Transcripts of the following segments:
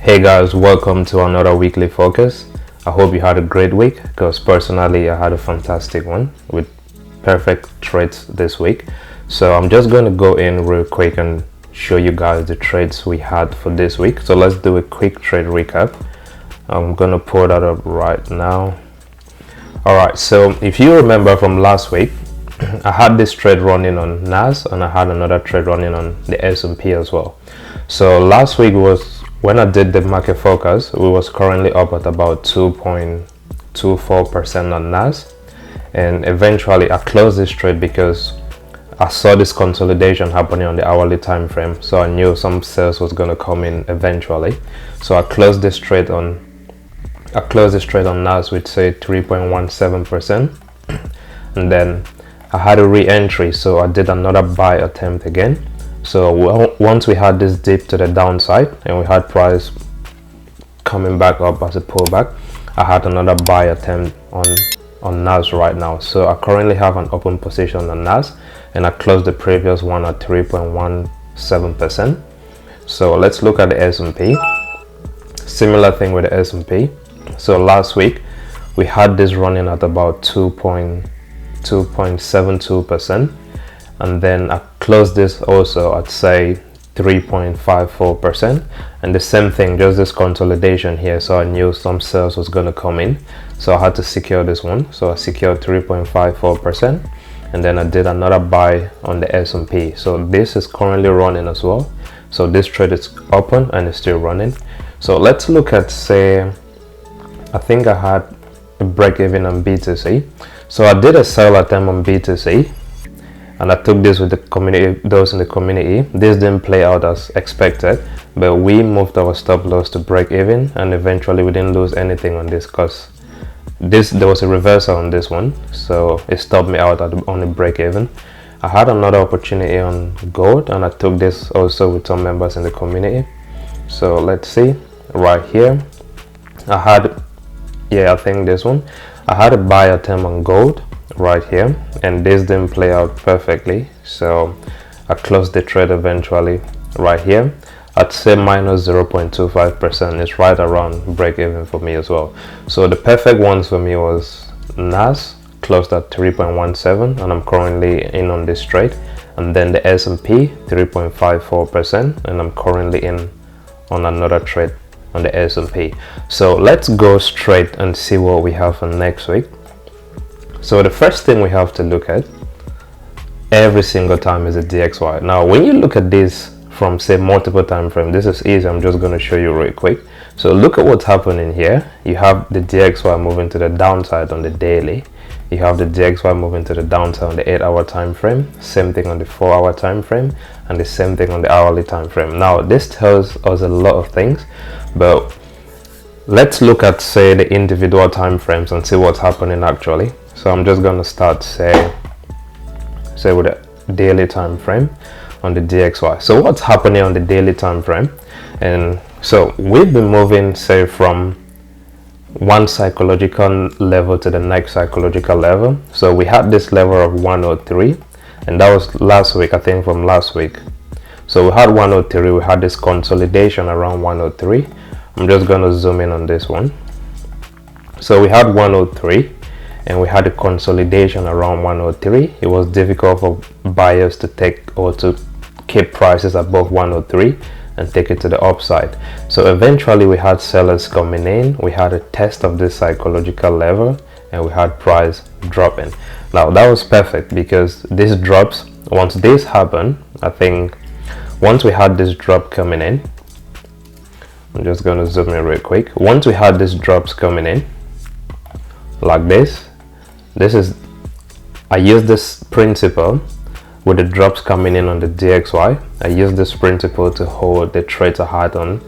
Hey guys, welcome to another weekly focus. I hope you had a great week, because personally I had a fantastic one with perfect trades this week. So I'm just going to go in real quick and show you guys the trades we had for this week. So let's do a quick trade recap. I'm going to pull that up right now. Alright, so if you remember from last week, I had this trade running on NAS and I had another trade running on the S&P as well. So last week was when I did the market focus, we was currently up at about 2.24% on NAS, and eventually I closed this trade because I saw this consolidation happening on the hourly time frame, so I knew some sales was going to come in eventually. So I closed this trade on NAS with say 3.17%, and then I had a re-entry, so I did another buy attempt again. So once we had this dip to the downside and we had price coming back up as a pullback, I had another buy attempt on NAS right now. So I currently have an open position on NAS, and I closed the previous one at 3.17%. So let's look at the S&P. Similar thing with the S&P. So last week we had this running at about 2.72%, and then I closed this also at say 3.54%, and the same thing, just this consolidation here, so I knew some sales was going to come in, so I had to secure this one. So I secured 3.54%, and then I did another buy on the S&P. So this is currently running as well, so this trade is open and it's still running. So let's look at, say, I think I had a break even on BTC. So I did a sell attempt on BTC, and I took this with the community, those in the community. This didn't play out as expected, but we moved our stop loss to break even, and eventually we didn't lose anything on this because there was a reversal on this one, so it stopped me out on the break even. I had another opportunity on gold, and I took this also with some members in the community. So let's see right here. I think this one, I had a buy attempt on gold right here, and this didn't play out perfectly, so I closed the trade eventually right here. I'd say minus 0.25%. It's right around break even for me as well. So the perfect ones for me was NAS, closed at 3.17, and I'm currently in on this trade, and then the S&P 3.54%, and I'm currently in on another trade on the S&P. So let's go straight and see what we have for next week. So the first thing we have to look at every single time is the DXY. Now when you look at this from say multiple time frame, this is easy. I'm just going to show you real quick. So look at what's happening here. You have the DXY moving to the downside on the daily. You have the DXY moving to the downside on the 8-hour time frame, same thing on the 4-hour time frame, and the same thing on the hourly time frame. Now this tells us a lot of things, but let's look at say the individual time frames and see what's happening actually. So I'm just going to start say with a daily time frame on the DXY. So what's happening on the daily time frame? And so we've been moving say from one psychological level to the next psychological level. So we had this level of 103, and that was last week, I think from last week. So we had 103, we had this consolidation around 103. I'm just going to zoom in on this one. So we had 103, and we had a consolidation around 103. It was difficult for buyers to take or to keep prices above 103 and take it to the upside. So eventually we had sellers coming in, we had a test of this psychological level, and we had price dropping. Now that was perfect because this drops, once this happened, I think once we had this drop coming in, I'm just going to zoom in real quick. Once we had these drops coming in like this is, I use this principle with the drops coming in on the DXY. I use this principle to hold the trades I had on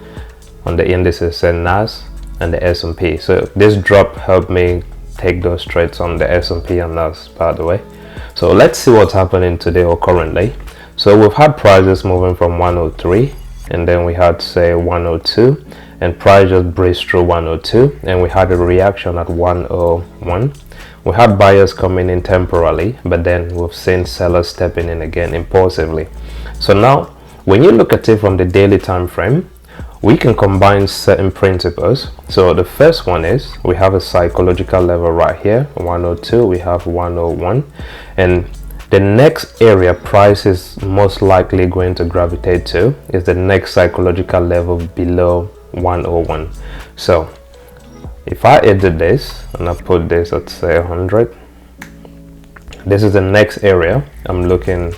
the indices and NAS and the S&P. So this drop helped me take those trades on the S&P and NAS, by the way. So let's see what's happening today or currently. So we've had prices moving from 103, and then we had say 102, and price just breezed through 102, and we had a reaction at 101. We had buyers coming in temporarily, but then we've seen sellers stepping in again impulsively. So now when you look at it from the daily time frame, we can combine certain principles. So the first one is we have a psychological level right here, 102, we have 101, and the next area price is most likely going to gravitate to is the next psychological level below 101. So if I edit this and I put this at say 100, this is the next area I'm looking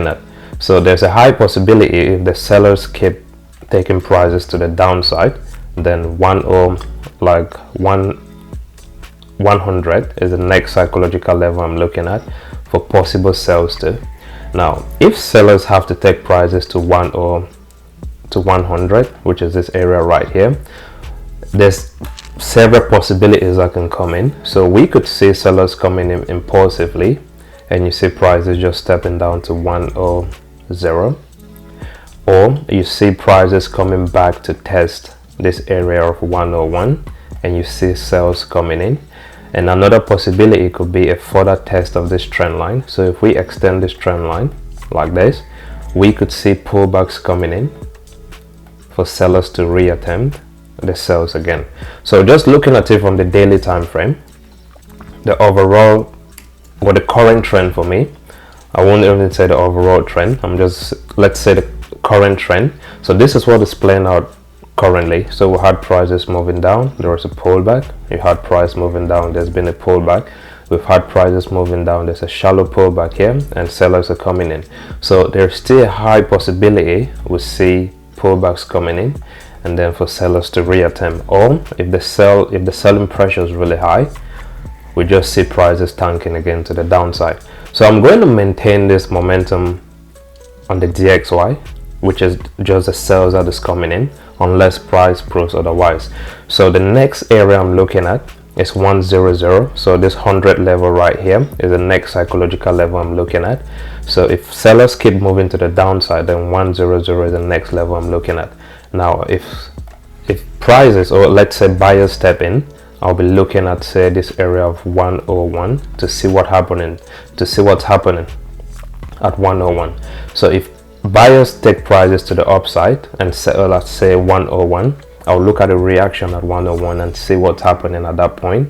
at. So there's a high possibility if the sellers keep taking prices to the downside, then 100 is the next psychological level I'm looking at for possible sales too. Now if sellers have to take prices to 100, which is this area right here, there's several possibilities that can come in. So we could see sellers coming in impulsively and you see prices just stepping down to 100, or you see prices coming back to test this area of 101 and you see sales coming in. And another possibility could be a further test of this trend line. So if we extend this trend line like this, we could see pullbacks coming in for sellers to reattempt the sales again. So just looking at it from the daily time frame, the overall or the current trend for me, I won't even say the overall trend, let's say the current trend. So this is what is playing out currently. So we had prices moving down, there was a pullback, you had price moving down, there's been a pullback, we've had prices moving down, there's a shallow pullback here, and sellers are coming in. So there's still a high possibility we see pullbacks coming in and then for sellers to reattempt, or if the selling pressure is really high, we just see prices tanking again to the downside. So I'm going to maintain this momentum on the DXY, which is just the sales that is coming in, unless price proves otherwise. So the next area I'm looking at is 100. So this 100 level right here is the next psychological level I'm looking at. So if sellers keep moving to the downside, then 100 is the next level I'm looking at. Now if prices, or let's say buyers, step in, I'll be looking at say this area of 101 to see what's happening at 101. So if buyers take prices to the upside and let's say 101, I'll look at the reaction at 101 and see what's happening at that point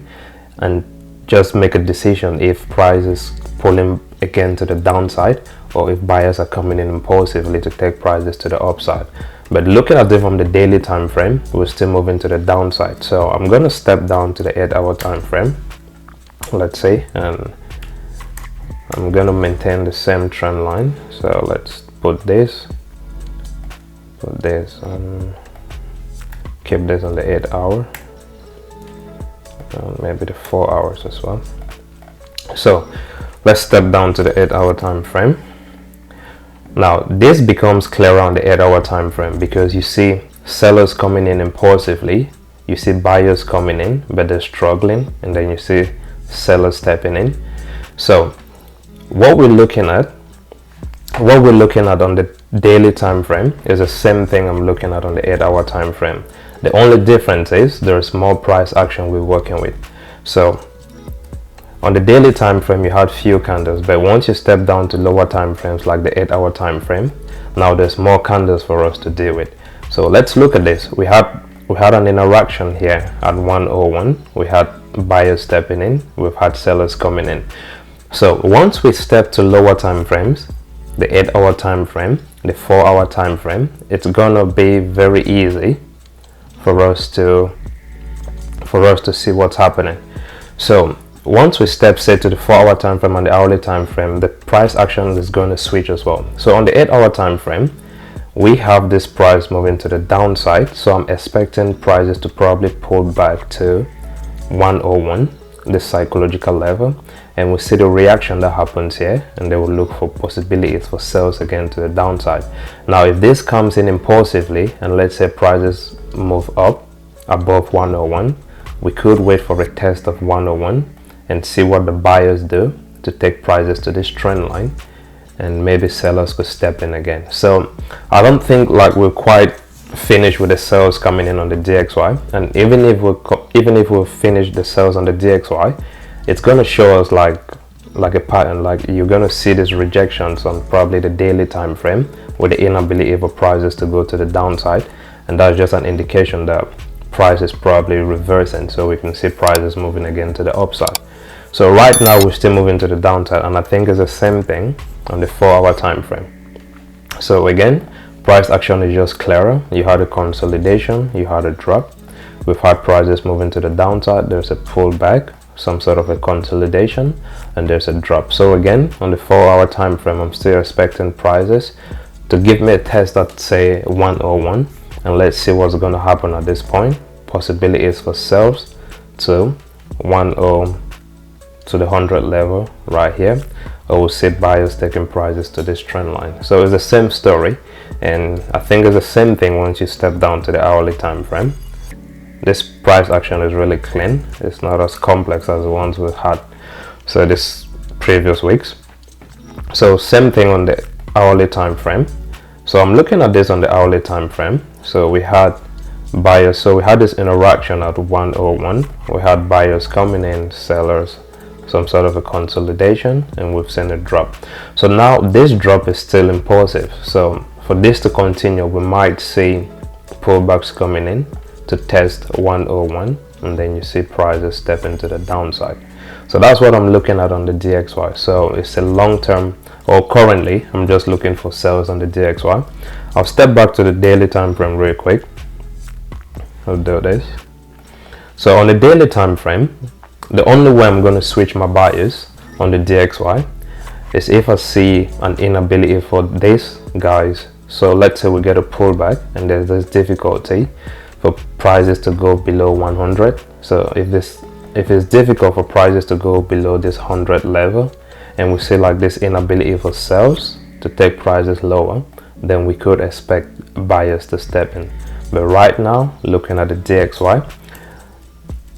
and just make a decision if price is pulling again to the downside or if buyers are coming in impulsively to take prices to the upside. But looking at it from the daily time frame, we're still moving to the downside. So I'm going to step down to the 8-hour time frame, let's say, and I'm going to maintain the same trend line. So let's put this and keep this on the 8-hour, maybe the 4 hours as well. So let's step down to the 8-hour time frame. Now this becomes clearer on the 8-hour time frame because you see sellers coming in impulsively, you see buyers coming in but they're struggling, and then you see sellers stepping in. So what we're looking at on the daily time frame is the same thing I'm looking at on the 8-hour time frame. The only difference is there's more price action we're working with. So on the daily time frame you had few candles, but once you step down to lower time frames like the 8-hour time frame, now there's more candles for us to deal with. So let's look at this. We had an interaction here at 101, we had buyers stepping in, we've had sellers coming in. So once we step to lower time frames, the 8-hour time frame, the 4-hour time frame, it's gonna be very easy for us to see what's happening. So once we step say to the 4-hour time frame and the hourly time frame, the price action is going to switch as well. So on the 8-hour time frame, we have this price moving to the downside, so I'm expecting prices to probably pull back to 101, this psychological level, and we'll see the reaction that happens here, and they will look for possibilities for sales again to the downside. Now if this comes in impulsively and let's say prices move up above 101, we could wait for a test of 101 and see what the buyers do to take prices to this trend line, and maybe sellers could step in again. So I don't think like we're quite finished with the sales coming in on the DXY, and even if we've finished the sales on the DXY, it's going to show us like a pattern. Like you're going to see these rejections on probably the daily time frame with the inability for prices to go to the downside, and that's just an indication that price is probably reversing. So we can see prices moving again to the upside. So right now we're still moving to the downside, and I think it's the same thing on the 4-hour time frame. So again, price action is just clearer. You had a consolidation, you had a drop. We've had prices moving to the downside. There's a pullback, some sort of a consolidation, and there's a drop. So again, on the 4-hour time frame, I'm still expecting prices to give me a test at say 101, and let's see what's going to happen at this point. Possibility is for sales to 10 to the 100 level right here, or we'll see buyers taking prices to this trend line. So it's the same story, and I think it's the same thing once you step down to the hourly time frame. This price action is really clean. It's not as complex as the ones we've had so this previous weeks. So same thing on the hourly time frame. So I'm looking at this on the hourly time frame. So we had buyers, so we had this interaction at 101. We had buyers coming in, sellers, some sort of a consolidation, and we've seen a drop. So now this drop is still impulsive. So for this to continue, we might see pullbacks coming in to test 101, and then you see prices step into the downside. So that's what I'm looking at on the DXY. So it's a long-term, or currently I'm just looking for sales on the DXY. I'll step back to the daily time frame real quick. I'll do this. So on the daily time frame, the only way I'm going to switch my buyers on the DXY is if I see an inability for these guys. So let's say we get a pullback and there's this difficulty for prices to go below 100. So if it's difficult for prices to go below this 100 level, and we see like this inability for sales to take prices lower, then we could expect buyers to step in. But right now, looking at the DXY,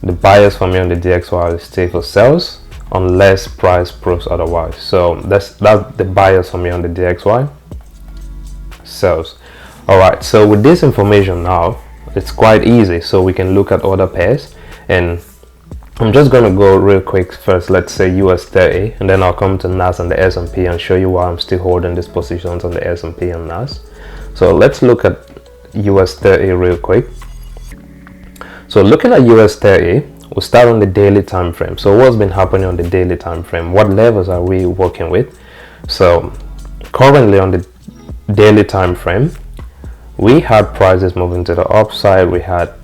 the buyers for me on the DXY is still for sales unless price proves otherwise. So that's the buyers for me on the DXY, sales. All right, so with this information now, it's quite easy. So we can look at other pairs, and I'm just going to go real quick first. Let's say US30, and then I'll come to NAS and the S&P and show you why I'm still holding these positions on the S&P and NAS. So let's look at US30 real quick. So looking at US30, we'll start on the daily time frame. So what's been happening on the daily time frame? What levels are we working with? So currently on the daily time frame, we had prices moving to the upside. We had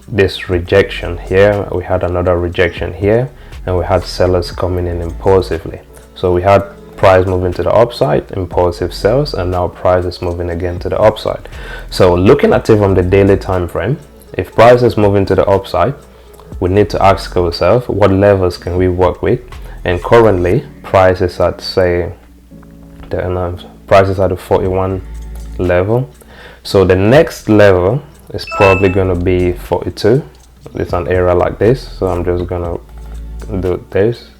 this rejection here, we had another rejection here, and we had sellers coming in impulsively. So we had price moving to the upside, impulsive sales, and now price is moving again to the upside. So looking at it from the daily time frame, if price is moving to the upside, we need to ask ourselves what levels can we work with. And currently price is at, say, price is at the 41 level. So the next level is probably going to be 42. It's an area like this, so I'm just gonna do this.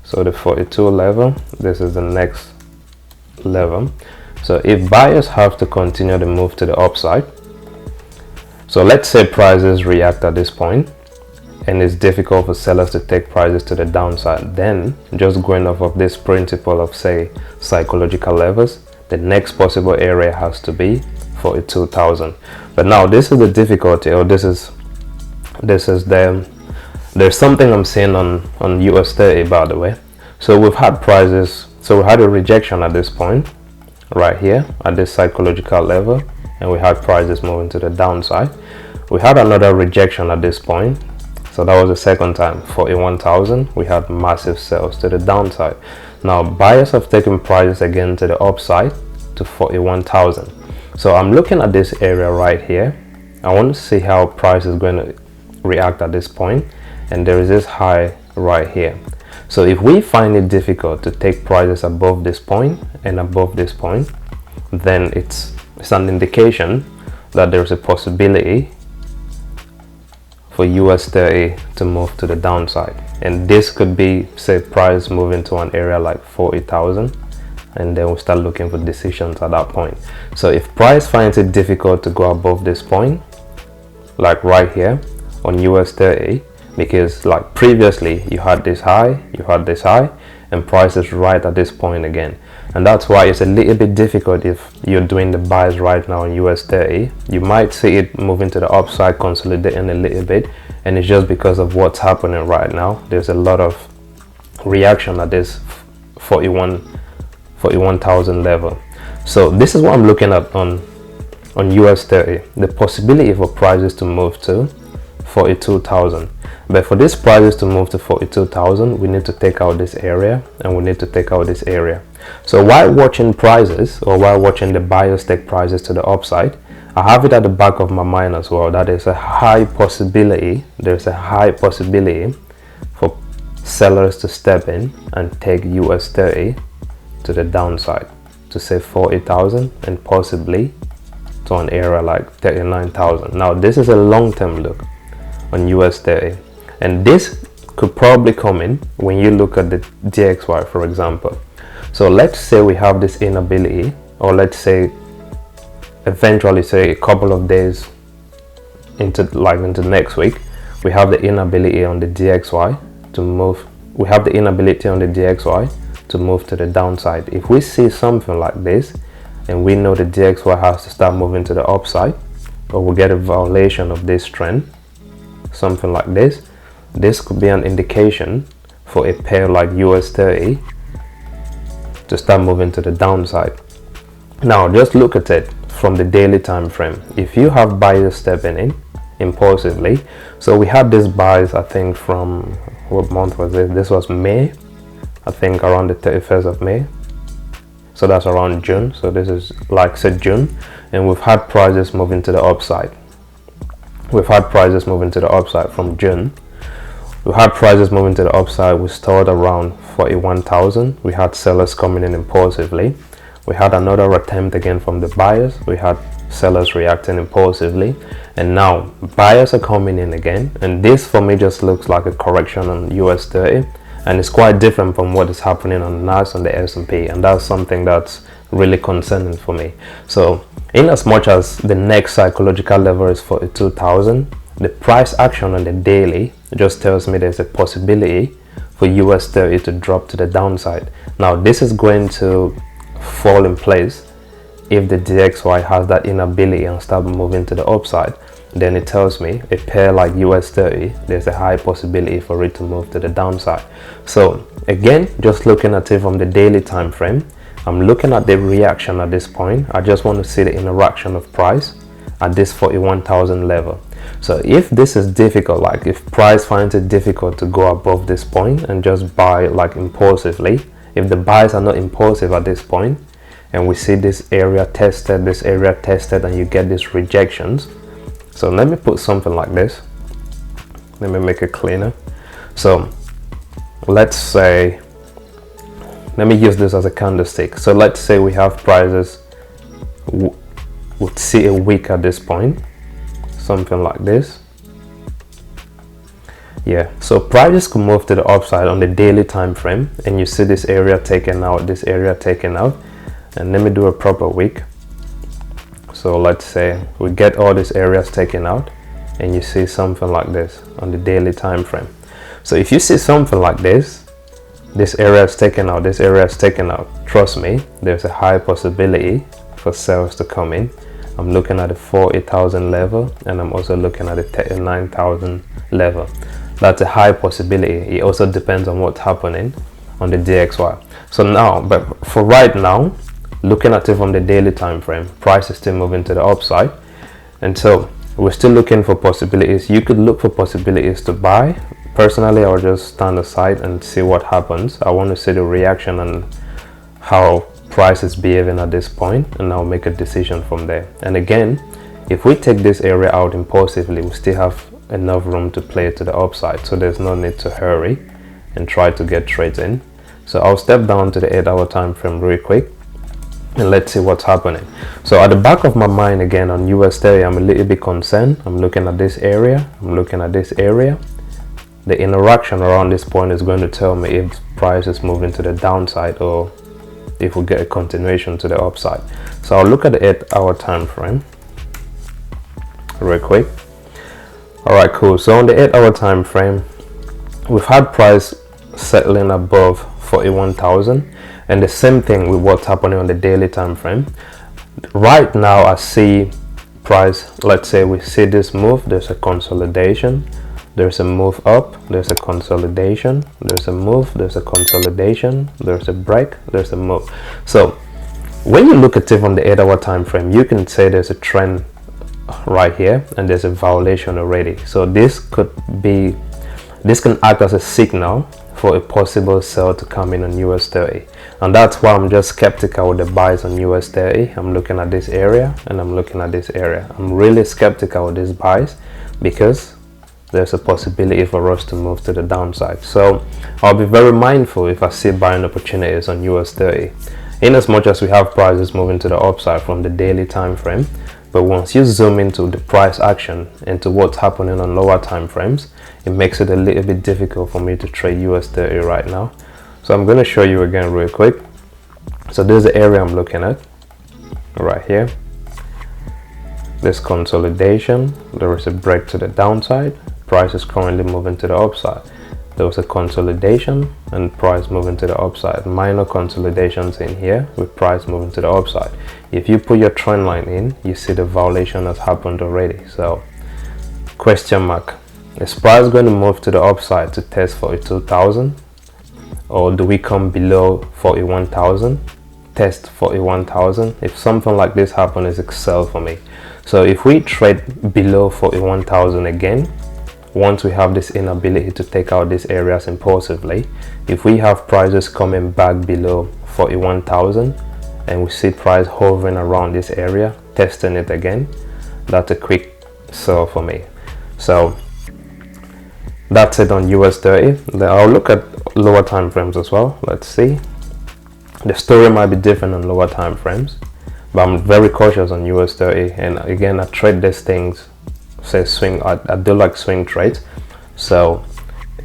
So the 42 level, this is the next level. So if buyers have to continue to move to the upside, so let's say prices react at this point and it's difficult for sellers to take prices to the downside, then just going off of this principle of, say, psychological levels, the next possible area has to be 42,000. But now this is the difficulty, or there's something I'm seeing on US30, by the way. So we've had prices, so we had a rejection at this point right here at this psychological level, and we had prices moving to the downside. We had another rejection at this point, so that was the second time, 41,000. We had massive sales to the downside. Now buyers have taken prices again to the upside to 41,000. So I'm looking at this area right here. I want to see how price is going to react at this point, and there is this high right here. So if we find it difficult to take prices above this point and above this point, then it's an indication that there's a possibility for US30 to move to the downside, and this could be, say, price moving to an area like 40,000, and then we'll start looking for decisions at that point. So if price finds it difficult to go above this point, like right here on US30, because like previously you had this high, and price is right at this point again, and that's why it's a little bit difficult if you're doing the buys right now in US30. You might see it moving to the upside, consolidating a little bit, and it's just because of what's happening right now. There's a lot of reaction at this 41,000 level. So this is what I'm looking at on US30, the possibility for prices to move to 42,000. But for these prices to move to 42,000, we need to take out this area, and we need to take out this area. So while watching prices, or while watching the buyers take prices to the upside, I have it at the back of my mind as well that there's a high possibility for sellers to step in and take US30 to the downside to say 40,000, and possibly to an area like 39,000. Now this is a long-term look on US30, and this could probably come in when you look at the DXY, for example. So let's say we have this inability, or let's say eventually, say a couple of days into next week, we have the inability on the DXY to move. We have the inability on the DXY to move to the downside. If we see something like this, and we know the DXY has to start moving to the upside, or we get a violation of this trend, something like this, this could be an indication for a pair like US30 to start moving to the downside. Now just look at it from the daily time frame. If you have buyers stepping in impulsively, so we had this buys, I think from, what month was it? This was May, I think around the 31st of May. So that's around June. So this is like said June, and we've had prices moving to the upside. We've had prices moving to the upside from June. We've had prices moving to the upside. We started around 41,000. We had sellers coming in impulsively. We had another attempt again from the buyers. We had sellers reacting impulsively, and now buyers are coming in again. And this for me just looks like a correction on US30, and it's quite different from what is happening on the NAS and the S&P, and that's something that's really concerning for me. So in as much as the next psychological level is 42,000, the price action on the daily just tells me there's a possibility for US30 to drop to the downside. Now this is going to fall in place if the DXY has that inability and start moving to the upside. Then it tells me a pair like US30, there's a high possibility for it to move to the downside. So again, just looking at it from the daily time frame, I'm looking at the reaction at this point. I just want to see the interaction of price at this 41,000 level. So if this is difficult, like if price finds it difficult to go above this point and just buy like impulsively, if the buys are not impulsive at this point, and we see this area tested, and you get these rejections. So let me put something like this. Let me make it cleaner. So let's say, let me use this as a candlestick. So let's say we have prices, would see a wick at this point, something like this. Yeah, so prices could move to the upside on the daily time frame, and you see this area taken out, this area taken out. And let me do a proper wick. So let's say we get all these areas taken out, and you see something like this on the daily time frame. So if you see something like this area is taken out, this area is taken out, trust me, there's a high possibility for sales to come in. I'm looking at the 40,000 level, and I'm also looking at the 39,000 level. That's a high possibility. It also depends on what's happening on the DXY. So now, but for right now, looking at it from the daily time frame, price is still moving to the upside, and so we're still looking for possibilities. You could look for possibilities to buy. Personally, I'll just stand aside and see what happens. I want to see the reaction and how price is behaving at this point, and I'll make a decision from there. And again, if we take this area out impulsively, we still have enough room to play to the upside, so there's no need to hurry and try to get trades in. So I'll step down to the 8-hour time frame real quick, and let's see what's happening. So at the back of my mind again on US30, I'm a little bit concerned. I'm looking at this area, I'm looking at this area. The interaction around this point is going to tell me if price is moving to the downside or if we get a continuation to the upside. So I'll look at the 8-hour time frame real quick. All right, cool. So on the 8-hour time frame, we've had price settling above 41,000. And the same thing with what's happening on the daily time frame. Right now I see price, let's say we see this move, there's a consolidation, there's a move up, there's a consolidation, there's a move, there's a consolidation, there's a break, there's a move. So when you look at it on the 8-hour time frame, you can say there's a trend right here and there's a violation already. So this can act as a signal for a possible sell to come in on US30, and that's why I'm just skeptical with the buys on US30. I'm looking at this area and I'm looking at this area. I'm really skeptical with these buys because there's a possibility for us to move to the downside. So I'll be very mindful if I see buying opportunities on US30, in as much as we have prices moving to the upside from the daily time frame. But once you zoom into the price action, into what's happening on lower time frames, it makes it a little bit difficult for me to trade US30 right now. So I'm going to show you again real quick. So there's the area I'm looking at right here. This consolidation, there is a break to the downside. Price is currently moving to the upside. There was a consolidation and price moving to the upside. Minor consolidations in here with price moving to the upside. If you put your trend line in, you see the violation has happened already. So question mark, is price going to move to the upside to test 42,000, or do we come below 41,000, test 41,000? If something like this happens, it's a sell for me. So if we trade below 41,000 again, once we have this inability to take out these areas impulsively, if we have prices coming back below 41,000 and we see price hovering around this area, testing it again, that's a quick sell for me. So that's it on US30. Then I'll look at lower time frames as well. Let's see. The story might be different on lower time frames, but I'm very cautious on US30. And again, I trade these things, say swing, I do like swing trades. So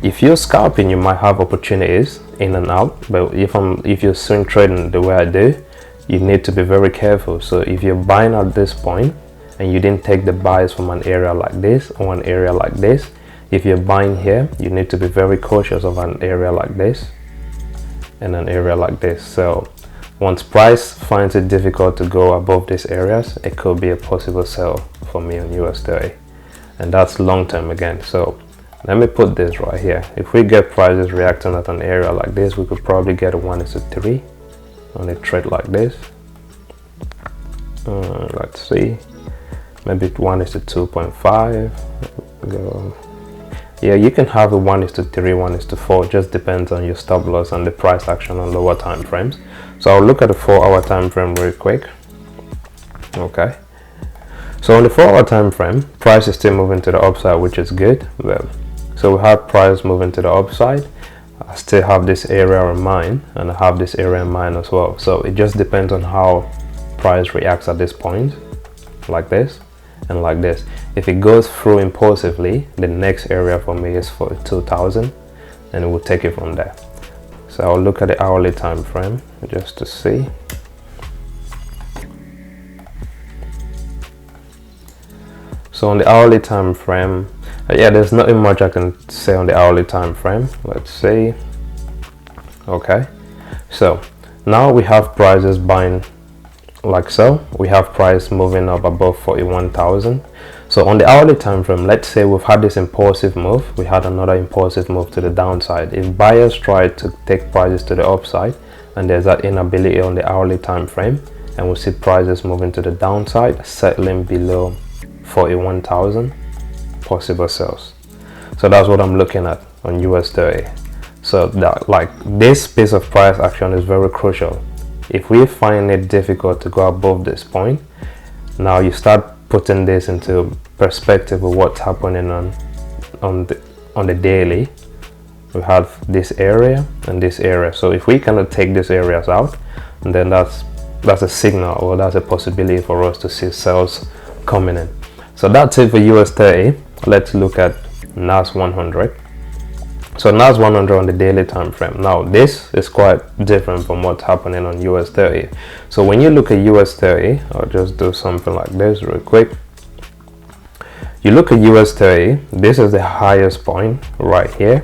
if you're scalping, you might have opportunities in and out, but if you're swing trading the way I do, you need to be very careful. So if you're buying at this point and you didn't take the buys from an area like this or an area like this, if you're buying here, you need to be very cautious of an area like this and an area like this. So once price finds it difficult to go above these areas, it could be a possible sell for me on US30, and that's long term again. So let me put this right here. If we get prices reacting at an area like this, we could probably get a 1:3 on a trade like this. Let's see, maybe 1:2.5. Go. Yeah, you can have a 1:3, 1:4, just depends on your stop loss and the price action on lower time frames. So I'll look at the 4-hour time frame real quick. Okay, so on the 4-hour time frame, price is still moving to the upside, which is good. Well, so we have price moving to the upside. I still have this area in mind, and I have this area in mind as well. So it just depends on how price reacts at this point, like this and like this. If it goes through impulsively, the next area for me is for 2,000, and we'll take it from there. So I'll look at the hourly time frame just to see. So on the hourly time frame, yeah, there's nothing much I can say on the hourly time frame. Let's see. Okay, so now we have prices buying like so. We have price moving up above 41,000. So on the hourly time frame, let's say we've had this impulsive move, we had another impulsive move to the downside. If buyers try to take prices to the upside and there's that inability on the hourly time frame, and we see prices moving to the downside, settling below 41,000, possible sales. So that's what I'm looking at on US30. So that, like, this piece of price action is very crucial. If we find it difficult to go above this point, now you start putting this into perspective of what's happening on the daily. We have this area and this area. So if we cannot take these areas out, then that's a signal, or that's a possibility for us to see sales coming in. So that's it for US30. Let's look at NAS100. So NAS100 on the daily time frame. Now this is quite different from what's happening on US30. So when you look at US30, I'll just do something like this real quick. You look at US30, this is the highest point right here.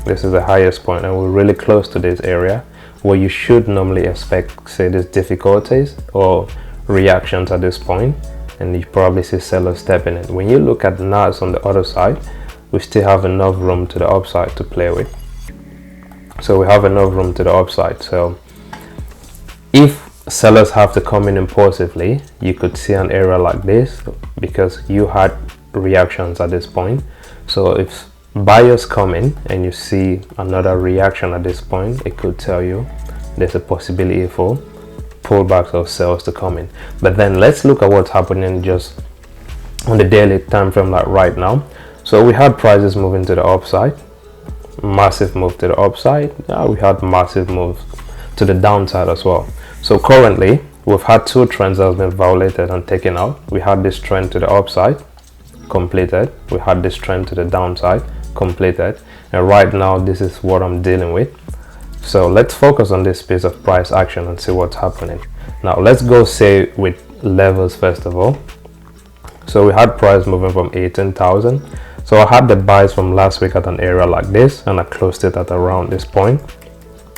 This is the highest point, and we're really close to this area where you should normally expect, say, these difficulties or reactions at this point, and you probably see sellers stepping in. When you look at NAS on the other side, we still have enough room to the upside to play with. So we have enough room to the upside. So if sellers have to come in impulsively, you could see an area like this because you had reactions at this point. So if buyers come in and you see another reaction at this point, it could tell you there's a possibility for pullbacks or sales to come in. But then let's look at what's happening just on the daily time frame, like right now. So we had prices moving to the upside, massive move to the upside. We had massive moves to the downside as well. So currently we've had two trends that have been violated and taken out. We had this trend to the upside, completed. We had this trend to the downside, completed. And right now this is what I'm dealing with. So let's focus on this piece of price action and see what's happening. Now let's go say with levels first of all. So we had price moving from 18,000. So I had the buys from last week at an area like this, and I closed it at around this point.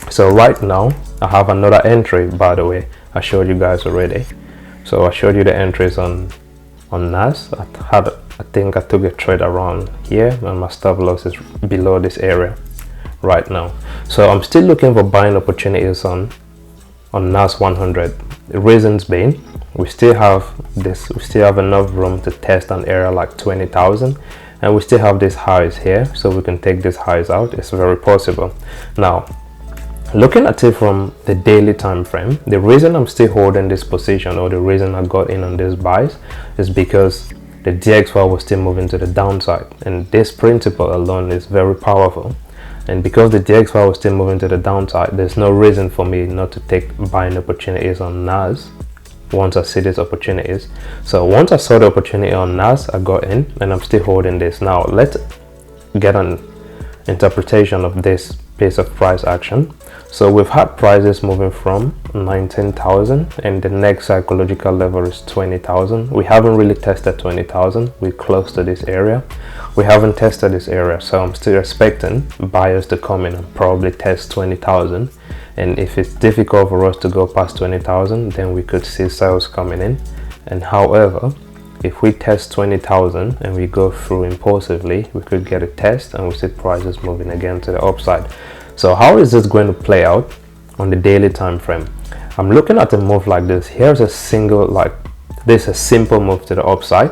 So right now I have another entry, by the way. I showed you guys already. So I showed you the entries on NAS. I think I took a trade around here, and my stop loss is below this area right now. So I'm still looking for buying opportunities on NAS100. The reasons being, we still have enough room to test an area like 20,000, and we still have these highs here, so we can take these highs out. It's very possible. Now looking at it from the daily time frame, the reason I'm still holding this position, or the reason I got in on these buys, is because the DXY was still moving to the downside, and this principle alone is very powerful. And because the DXY was still moving to the downside, there's no reason for me not to take buying opportunities on NAS once I see these opportunities. So once I saw the opportunity on NAS, I got in, and I'm still holding this. Now let's get an interpretation of this piece of price action. So we've had prices moving from 19,000, and the next psychological level is 20,000. We haven't really tested 20,000. We're close to this area. We haven't tested this area, so I'm still expecting buyers to come in and probably test 20,000. And if it's difficult for us to go past 20,000, then we could see sales coming in. And however, if we test 20,000 and we go through impulsively, we could get a test and we see prices moving again to the upside. So how is this going to play out on the daily time frame? I'm looking at a move like this. Here's a single, like this, a simple move to the upside,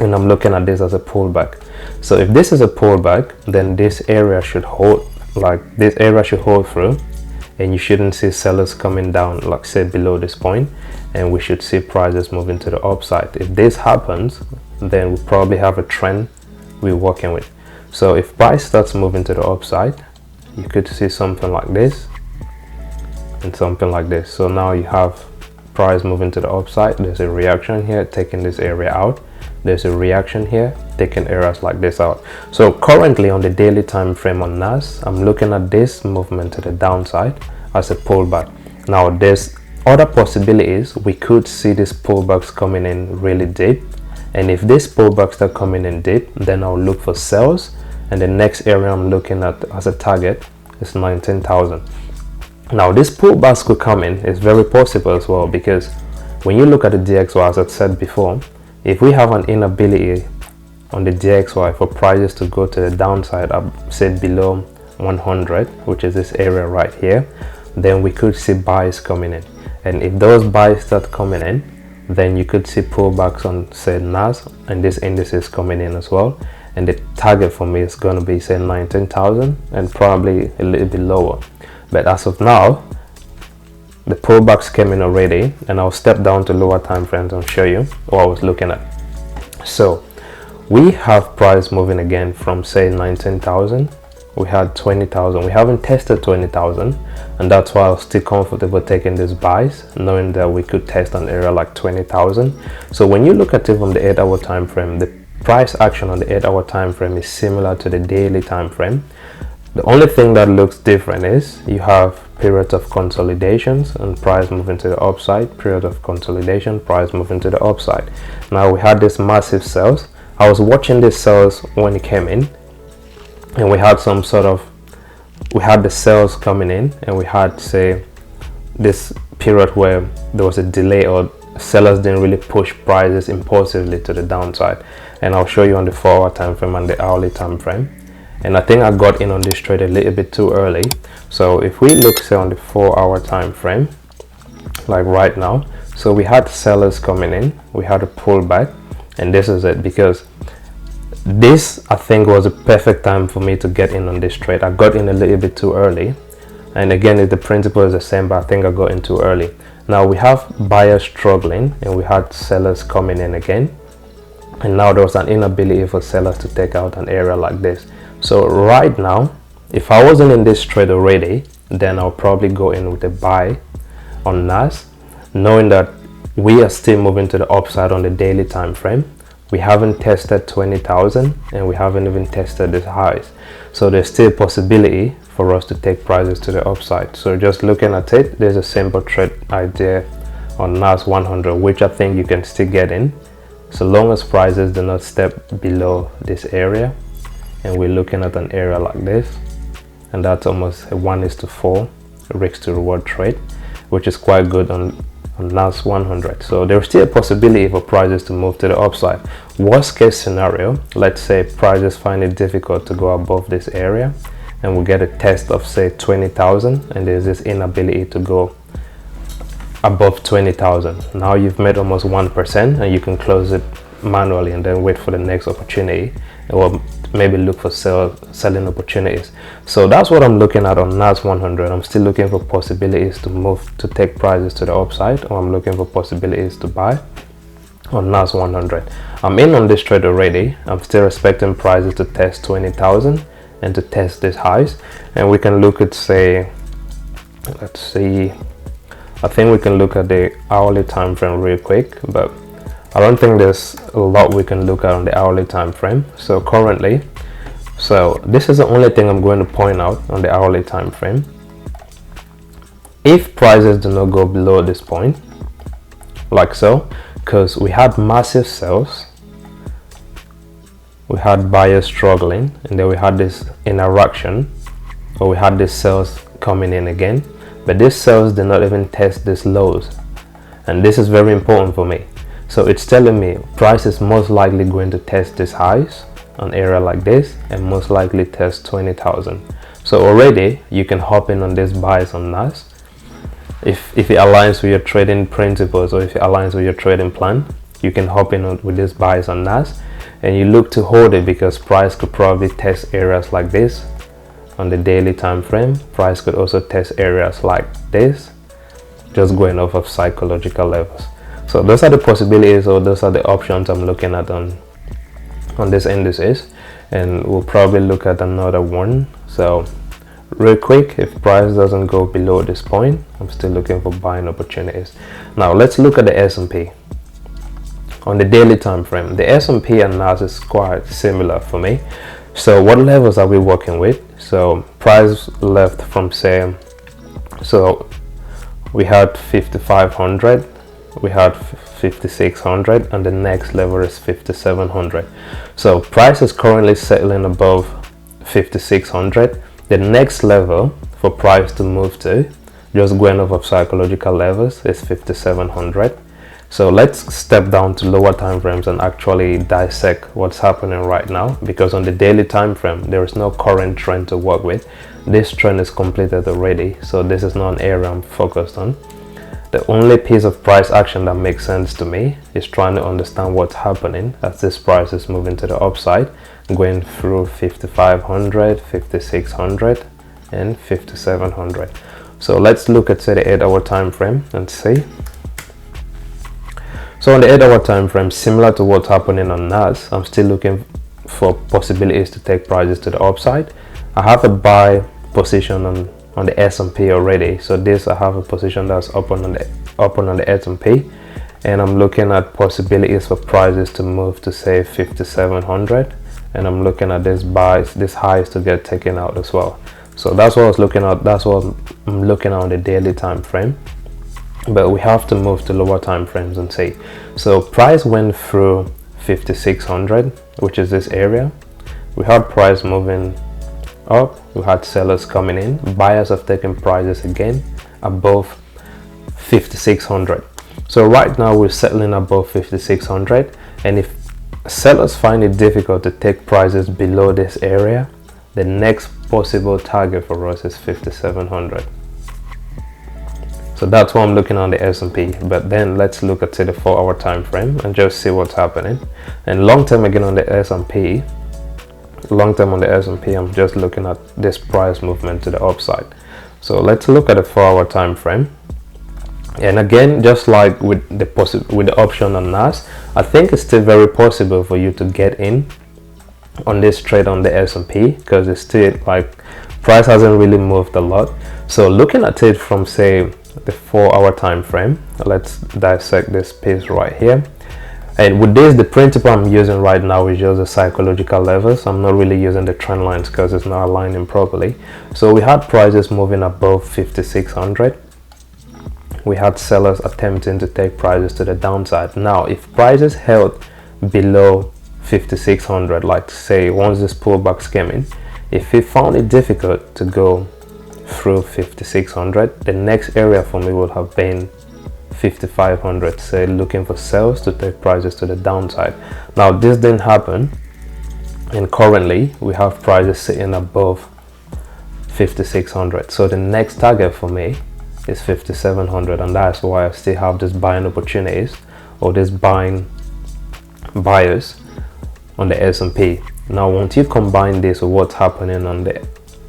and I'm looking at this as a pullback. So if this is a pullback, then this area should hold, like this area should hold through, and you shouldn't see sellers coming down, like say below this point, and we should see prices moving to the upside. If this happens, then we probably have a trend we're working with. So if price starts moving to the upside, you could see something like this and something like this. So now you have price moving to the upside. There's a reaction here taking this area out. There's a reaction here taking areas like this out. So currently on the daily time frame on NAS, I'm looking at this movement to the downside as a pullback. Now there's other possibilities. We could see these pullbacks coming in really deep, and if these pullbacks start coming in deep, then I'll look for sales, and the next area I'm looking at as a target is 19,000. Now these pullbacks could come in. It's very possible as well, because when you look at the DXY, as I said before, if we have an inability on the DXY for prices to go to the downside, I've said below 100, which is this area right here, then we could see buys coming in. And if those buys start coming in, then you could see pullbacks on say NAS and these indices coming in as well. And the target for me is going to be say 19,000 and probably a little bit lower. But as of now, the pullbacks came in already, and I'll step down to lower time frames and show you what I was looking at. So we have price moving again from say 19,000. We had 20,000. We haven't tested 20,000, and that's why I was still comfortable taking these buys, knowing that we could test an area like 20,000. So when you look at it from the 8-hour time frame, the price action on the 8-hour time frame is similar to the daily time frame. The only thing that looks different is you have periods of consolidations and price moving to the upside, period of consolidation, price moving to the upside. Now we had this massive sales. I was watching this sales when it came in, and we had some sort of we had the sales coming in, and we had, say, this period where there was a delay, or sellers didn't really push prices impulsively to the downside. And I'll show you on the 4-hour time frame and the hourly time frame. And I think I got in on this trade a little bit too early. So if we look, say, on the 4-hour time frame, like right now, so we had sellers coming in, we had a pullback, and this is it, because this, I think, was a perfect time for me to get in on this trade. I got in a little bit too early, and again, the principle is the same, but I think I got in too early. Now we have buyers struggling, and we had sellers coming in again, and now there was an inability for sellers to take out an area like this. So right now, if I wasn't in this trade already, then I'll probably go in with a buy on NAS, knowing that we are still moving to the upside on the daily time frame. We haven't tested 20,000, and we haven't even tested the highs, so there's still a possibility for us to take prices to the upside. So just looking at it, there's a simple trade idea on NAS100, which I think you can still get in so long as prices do not step below this area. And we're looking at an area like this, and that's almost a 1:4 risk to reward trade, which is quite good on NAS100. So there's still a possibility for prices to move to the upside. Worst case scenario, let's say prices find it difficult to go above this area, and we get a test of, say, 20,000, and there's this inability to go above 20,000. Now you've made almost 1%, and you can close it manually and then wait for the next opportunity, or maybe look for selling opportunities. So that's what I'm looking at on NAS100. I'm still looking for possibilities to move to take prices to the upside, or I'm looking for possibilities to buy on NAS100. I'm in on this trade already. I'm still expecting prices to test 20,000 and to test these highs, and we can look at, say, let's see, I think we can look at the hourly time frame real quick, but I don't think there's a lot we can look at on the hourly time frame. So currently, so this is the only thing I'm going to point out on the hourly time frame. If prices do not go below this point, like so, because we had massive sales, we had buyers struggling, and then we had this interaction, or we had this sales coming in again, but these sales did not even test these lows, and this is very important for me. So it's telling me price is most likely going to test these highs on area like this, and most likely test 20,000. So already you can hop in on these buys on NAS if it aligns with your trading principles, or if it aligns with your trading plan. You can hop in with these buys on NAS, and you look to hold it, because price could probably test areas like this on the daily time frame. Price could also test areas like this, just going off of psychological levels. So those are the possibilities, or those are the options I'm looking at on this indices, and we'll probably look at another one. So real quick, if price doesn't go below this point, I'm still looking for buying opportunities. Now let's look at the S&P on the daily time frame. The S&P and NAS is quite similar for me. So what levels are we working with? So price left from, say, so we had 5,500, we had 5,600, and the next level is 5,700. So price is currently settling above 5,600. The next level for price to move to, just going off of psychological levels, is 5,700. So let's step down to lower time frames and actually dissect what's happening right now, because on the daily time frame there is no current trend to work with. This trend is completed already, so this is not an area I'm focused on. The only piece of price action that makes sense to me is trying to understand what's happening as this price is moving to the upside, going through 5,500, 5,600, and 5,700. So let's look at, say, the 8-hour time frame and see. So on the 8-hour time frame, similar to what's happening on NAS, I'm still looking for possibilities to take prices to the upside. I have a buy position on the S&P already, so this, I have a position that's open on the S&P, and I'm looking at possibilities for prices to move to, say, 5,700, and I'm looking at these buys, these highs to get taken out as well. So that's what I was looking at. That's what I'm looking at on the daily time frame, but we have to move to lower time frames and see. So price went through 5,600, which is this area. We had price moving up, we had sellers coming in, buyers have taken prices again above 5600. So right now we're settling above 5600, and if sellers find it difficult to take prices below this area, the next possible target for us is 5700. So that's why I'm looking on the S&P. But then let's look at, say, the 4-hour time frame and just see what's happening. And long term again on the S&P, I'm just looking at this price movement to the upside. So let's look at the 4-hour time frame. And again, just like with the option on NAS, I think it's still very possible for you to get in on this trade on the S&P, because it's still like price hasn't really moved a lot. So looking at it from, say, the 4-hour time frame, let's dissect this piece right here. And with this, the principle I'm using right now is just the psychological levels. I'm not really using the trend lines because it's not aligning properly. So we had prices moving above 5600. We had sellers attempting to take prices to the downside. Now if prices held below 5600, like say once this pullback came in, if we found it difficult to go through 5600, the next area for me would have been 5500, say looking for sales to take prices to the downside. Now this didn't happen, and currently we have prices sitting above 5600. So the next target for me is 5700, and that's why I still have this buying opportunities, or this buying buyers on the S&P. Now once you combine this with what's happening on the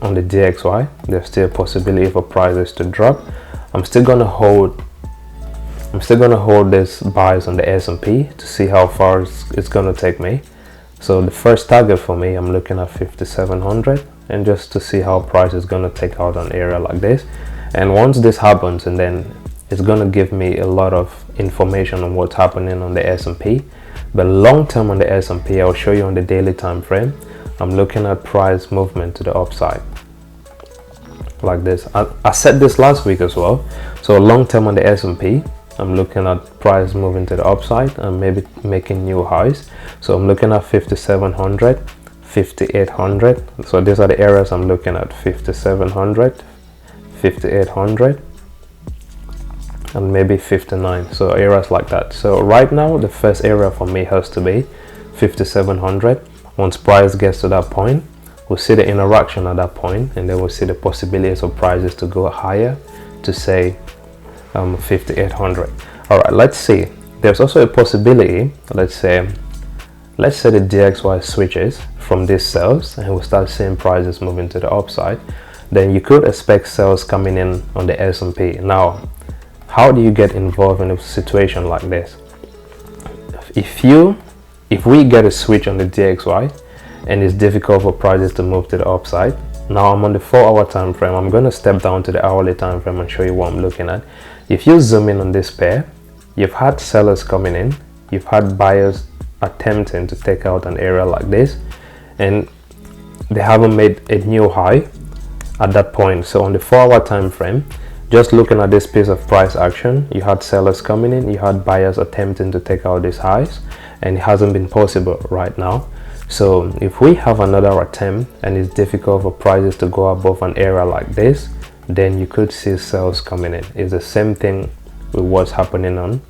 DXY, there's still a possibility for prices to drop. I'm still gonna hold this buys on the S&P to see how far it's gonna take me. So the first target for me, I'm looking at 5700, and just to see how price is gonna take out an area like this. And once this happens, and then it's gonna give me a lot of information on what's happening on the S&P. But long term on the S&P, I'll show you on the daily time frame, I'm looking at price movement to the upside like this. I said this last week as well. So long term on the S&P, I'm looking at price moving to the upside and maybe making new highs. So I'm looking at 5700, 5800. So these are the areas I'm looking at: 5700, 5800, and maybe 59. So areas like that. So right now the first area for me has to be 5700. Once price gets to that point, we'll see the interaction at that point, and then we'll see the possibilities of prices to go higher to, say, 5800. All right, let's see. There's also a possibility, let's say the DXY switches from these sales and we'll start seeing prices moving to the upside. Then you could expect sales coming in on the S&P. Now, how do you get involved in a situation like this? If we get a switch on the DXY and it's difficult for prices to move to the upside, now I'm on the 4-hour time frame. I'm going to step down to the hourly time frame and show you what I'm looking at. If you zoom in on this pair, you've had sellers coming in, you've had buyers attempting to take out an area like this, and they haven't made a new high at that point. So on the 4-hour time frame, just looking at this piece of price action, you had sellers coming in, you had buyers attempting to take out these highs, and it hasn't been possible right now. So if we have another attempt and it's difficult for prices to go above an area like this, then you could see sales coming in. It's the same thing with what's happening on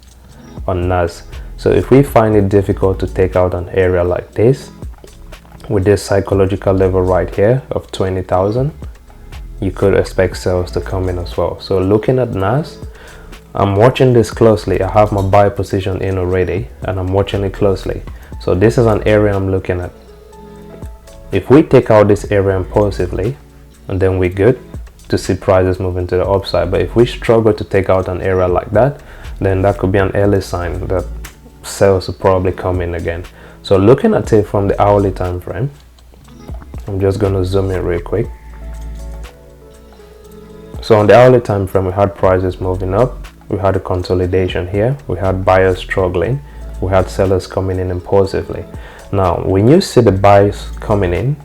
NAS. So if we find it difficult to take out an area like this with this psychological level right here of 20,000, you could expect sales to come in as well. So looking at NAS, I'm watching this closely. I have my buy position in already and I'm watching it closely. So this is an area I'm looking at. If we take out this area impulsively, and then we're good to see prices moving to the upside. But if we struggle to take out an area like that, then that could be an early sign that sales will probably come in again. So looking at it from the hourly time frame, I'm just going to zoom in real quick. So on the hourly time frame, we had prices moving up, we had a consolidation here, we had buyers struggling, we had sellers coming in impulsively. Now when you see the buys coming in,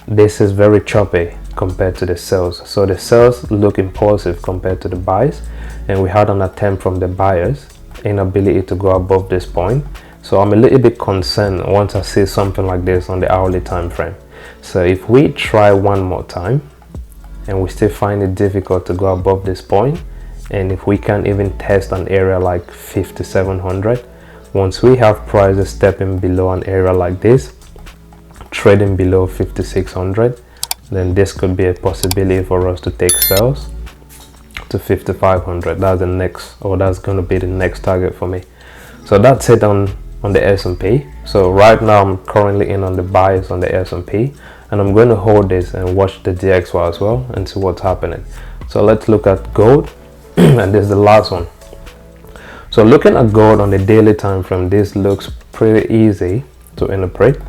this is very choppy compared to the sales. So the sales look impulsive compared to the buys, and we had an attempt from the buyers, inability to go above this point. So I'm a little bit concerned once I see something like this on the hourly time frame. So if we try one more time and we still find it difficult to go above this point, and if we can't even test an area like 5700, once we have prices stepping below an area like this, trading below 5600, then this could be a possibility for us to take sales to 5500. That's the next, or that's going to be the next target for me. So that's it on the S&P. So right now I'm currently in on the buys on the S&P, and I'm going to hold this and watch the DXY as well and see what's happening. So let's look at gold. And this is the last one. So looking at gold on the daily time frame, this looks pretty easy to interpret.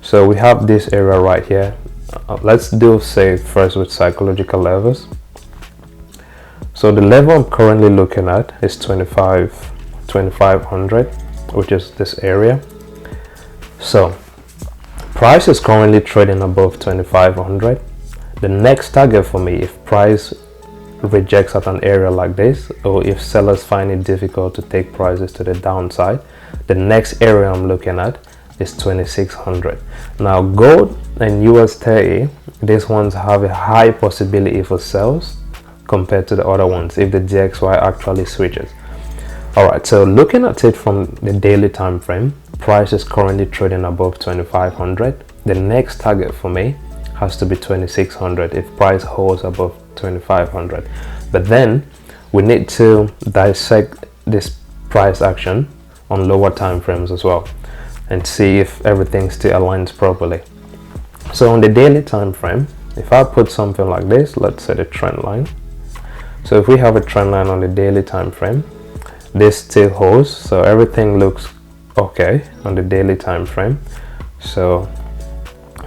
So we have this area right here. Let's do, say, first with psychological levels. So the level I'm currently looking at is 2500, which is this area. So price is currently trading above 2500. The next target for me, if price rejects at an area like this, or if sellers find it difficult to take prices to the downside, the next area I'm looking at is 2600. Now gold and US30, these ones have a high possibility for sales compared to the other ones if the DXY actually switches. Alright, so looking at it from the daily time frame, price is currently trading above 2500. The next target for me has to be 2600 if price holds above 2500. But then we need to dissect this price action on lower time frames as well and see if everything still aligns properly. So on the daily time frame, if I put something like this, let's say the trend line. So if we have a trend line on the daily time frame, this still holds, so everything looks okay on the daily time frame. So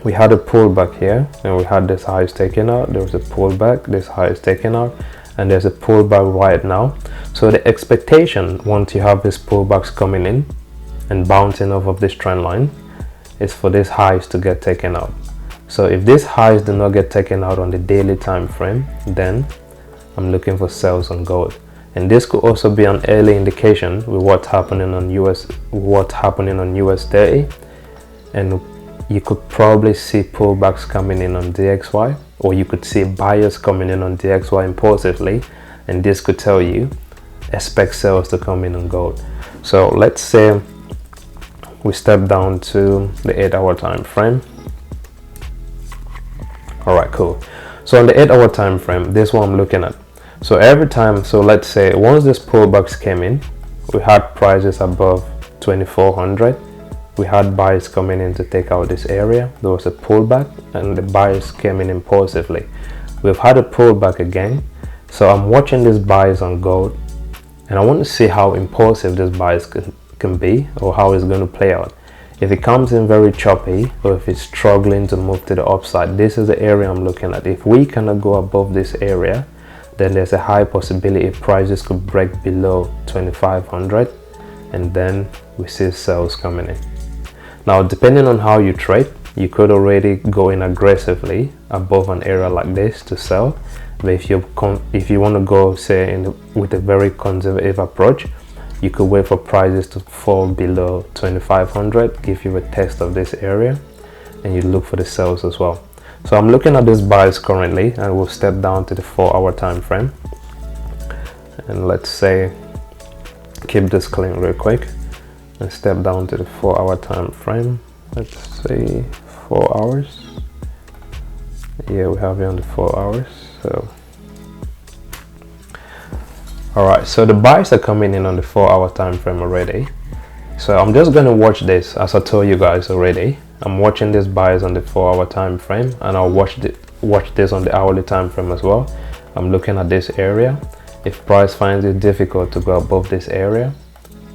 we had a pullback here, and we had this high is taken out. There was a pullback, this high is taken out, and there's a pullback right now. So the expectation, once you have these pullbacks coming in and bouncing off of this trend line, is for these highs to get taken out. So if these highs do not get taken out on the daily time frame, then I'm looking for sales on gold. And this could also be an early indication with what's happening on US30, and you could probably see pullbacks coming in on DXY, or you could see buyers coming in on DXY impulsively, and this could tell you expect sales to come in on gold. So let's say we step down to the 8-hour time frame. All right, cool. So on the 8-hour time frame, this is what I'm looking at. So every time, so let's say once this pullbacks came in, we had prices above 2400. We had buyers coming in to take out this area. There was a pullback and the buyers came in impulsively. We've had a pullback again. So I'm watching these buys on gold, and I want to see how impulsive this buys can be, or how it's going to play out. If it comes in very choppy, or if it's struggling to move to the upside, this is the area I'm looking at. If we cannot go above this area, then there's a high possibility prices could break below 2500, and then we see sales coming in. Now, depending on how you trade, you could already go in aggressively above an area like this to sell. But if you want to go, say, with a very conservative approach, you could wait for prices to fall below 2500, give you a test of this area, and you look for the sales as well. So I'm looking at these buys currently, and we'll step down to the 4-hour time frame, and let's say keep this clean real quick and step down to the 4-hour time frame. Let's say 4 hours. Yeah, we have it on the 4 hours. So all right, so the buys are coming in on the 4-hour time frame already. So I'm just going to watch this, as I told you guys already. I'm watching these buys on the 4-hour time frame, and I'll watch this on the hourly time frame as well. I'm looking at this area. If price finds it difficult to go above this area,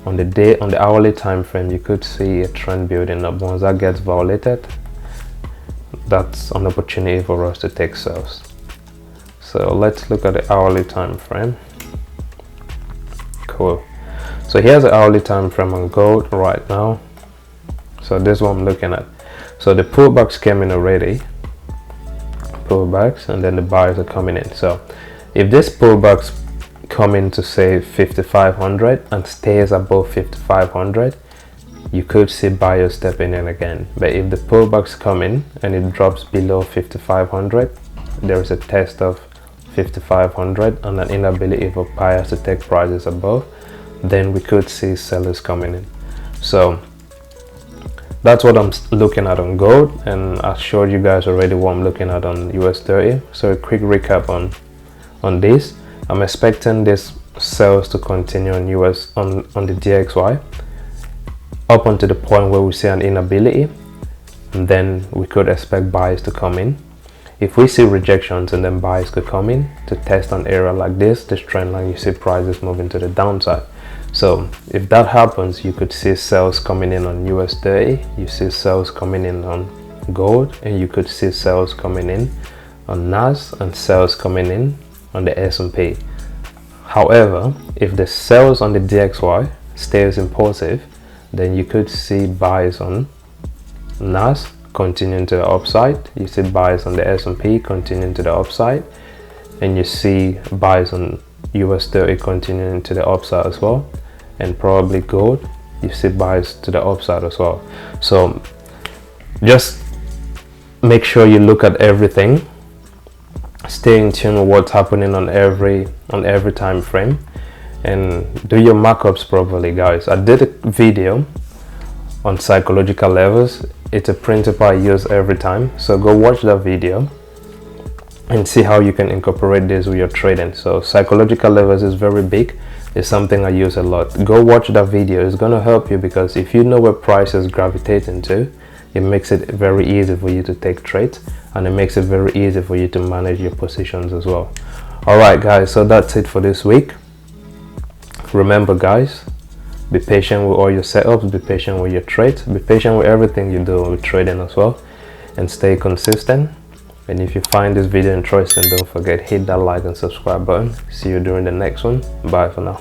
on the hourly time frame, you could see a trend building up. Once that gets violated, that's an opportunity for us to take sales. So let's look at the hourly time frame. Cool. So here's the hourly time frame on gold right now. So this is what I'm looking at. So the pullbacks came in already, pullbacks, and then the buyers are coming in. So if this pullbacks come in to say 5500 and stays above 5500, you could see buyers stepping in again. But if the pullbacks come in and it drops below 5500, there is a test of 5500 and an inability for buyers to take prices above, then we could see sellers coming in. So that's what I'm looking at on gold, and I showed you guys already what I'm looking at on US30. So a quick recap on this. I'm expecting this sales to continue on on the DXY up until the point where we see an inability, and then we could expect buys to come in. If we see rejections, and then buys could come in to test an area like this trend line, you see prices moving to the downside. So if that happens, you could see sales coming in on US30, you see sales coming in on gold, and you could see sales coming in on NAS and sales coming in on the S&P. However, if the sales on the DXY stays impulsive, then you could see buys on NAS continuing to the upside, you see buys on the S&P continuing to the upside, and you see buys on US30 continuing to the upside as well, and probably gold, you see buys to the upside as well. So just make sure you look at everything, stay in tune with what's happening on every time frame, and do your markups properly, guys. I did a video on psychological levels. It's a principle I use every time, so go watch that video and see how you can incorporate this with your trading. So psychological levels is very big. It's something I use a lot. Go watch that video. It's going to help you, because if you know where price is gravitating to, it makes it very easy for you to take trades, and it makes it very easy for you to manage your positions as well. All right, guys, so that's it for this week. Remember, guys, be patient with all your setups, be patient with your trades, be patient with everything you do with trading as well, and stay consistent. And if you find this video interesting, don't forget, hit that like and subscribe button. See you during the next one. Bye for now.